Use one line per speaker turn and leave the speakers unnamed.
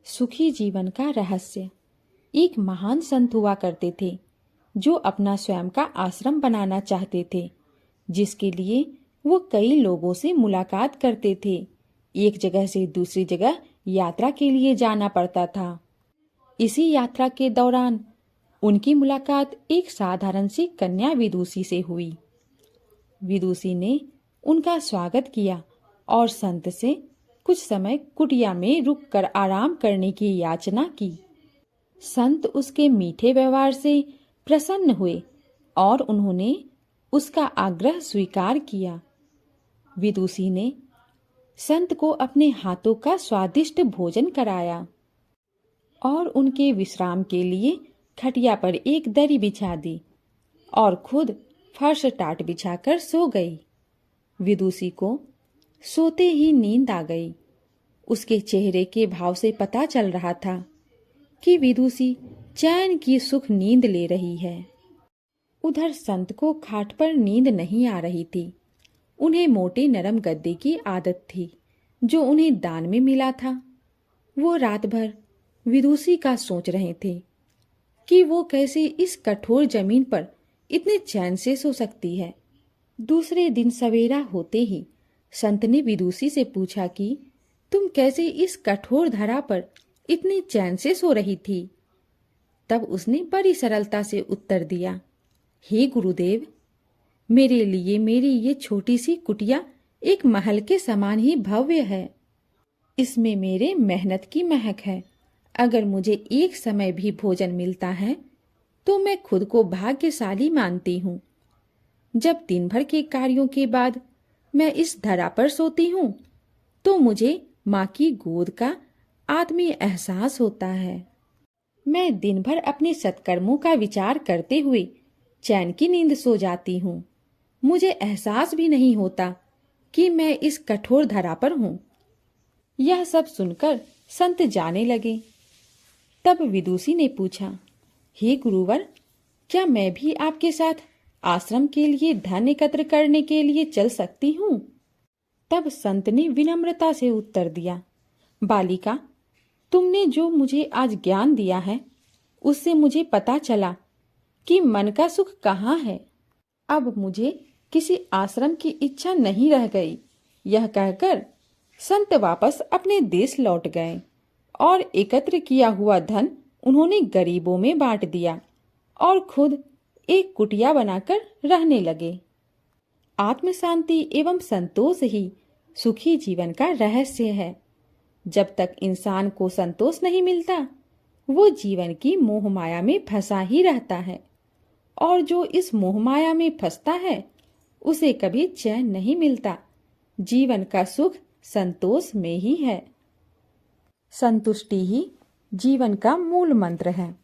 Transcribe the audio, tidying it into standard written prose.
सुखी जीवन का रहस्य। एक महान संत हुआ करते थे जो अपना स्वयं का आश्रम बनाना चाहते थे, जिसके लिए वो कई लोगों से मुलाकात करते थे। एक जगह से दूसरी जगह यात्रा के लिए जाना पड़ता था। इसी यात्रा के दौरान उनकी मुलाकात एक साधारण सी कन्या विदुषी से हुई। विदुषी ने उनका स्वागत किया और संत से कुछ समय कुटिया में रुककर आराम करने की याचना की। संत उसके मीठे व्यवहार से प्रसन्न हुए और उन्होंने उसका आग्रह स्वीकार किया। विदुषी ने संत को अपने हाथों का स्वादिष्ट भोजन कराया और उनके विश्राम के लिए खटिया पर एक दरी बिछा दी और खुद फर्श टाट बिछाकर सो गई। विदुषी को सोते ही नींद आ गई। उसके चेहरे के भाव से पता चल रहा था कि विदुषी चैन की सुख नींद ले रही है। उधर संत को खाट पर नींद नहीं आ रही थी। उन्हें मोटे नरम गद्दे की आदत थी जो उन्हें दान में मिला था। वो रात भर विदुषी का सोच रहे थे कि वो कैसे इस कठोर जमीन पर इतने चैन से सो सकती है। दूसरे दिन सवेरा होते ही संत ने विदुषी से पूछा कि तुम कैसे इस कठोर धरा पर इतने चैन से सो रही थी। तब उसने बड़ी सरलता से उत्तर दिया, हे गुरुदेव, मेरे लिए मेरी ये छोटी सी कुटिया एक महल के समान ही भव्य है। इसमें मेरे मेहनत की महक है। अगर मुझे एक समय भी भोजन मिलता है तो मैं खुद को भाग्यशाली मानती हूँ। जब दिन भर के कार्यों के बाद मैं इस धरा पर सोती हूँ तो मुझे माँ की गोद का आत्मीय एहसास होता है। मैं दिन भर अपने सत्कर्मों का विचार करते हुए चैन की नींद सो जाती हूँ। मुझे एहसास भी नहीं होता कि मैं इस कठोर धरा पर हूँ। यह सब सुनकर संत जाने लगे। तब विदुषी ने पूछा, हे गुरुवर, क्या मैं भी आपके साथ आश्रम के लिए धन एकत्र करने के लिए चल सकती हूँ? तब संत ने विनम्रता से उत्तर दिया, बालिका, तुमने जो मुझे आज ज्ञान दिया है उससे मुझे पता चला कि मन का सुख कहाँ है। अब मुझे किसी आश्रम की इच्छा नहीं रह गई। यह कहकर संत वापस अपने देश लौट गए और एकत्र किया हुआ धन उन्होंने गरीबों में बांट दिया और खुद एक कुटिया बनाकर रहने लगे। आत्म शांति एवं संतोष ही सुखी जीवन का रहस्य है। जब तक इंसान को संतोष नहीं मिलता वो जीवन की मोह माया में फंसा ही रहता है, और जो इस मोह माया में फंसता है उसे कभी चैन नहीं मिलता। जीवन का सुख संतोष में ही है। संतुष्टि ही जीवन का मूल मंत्र है।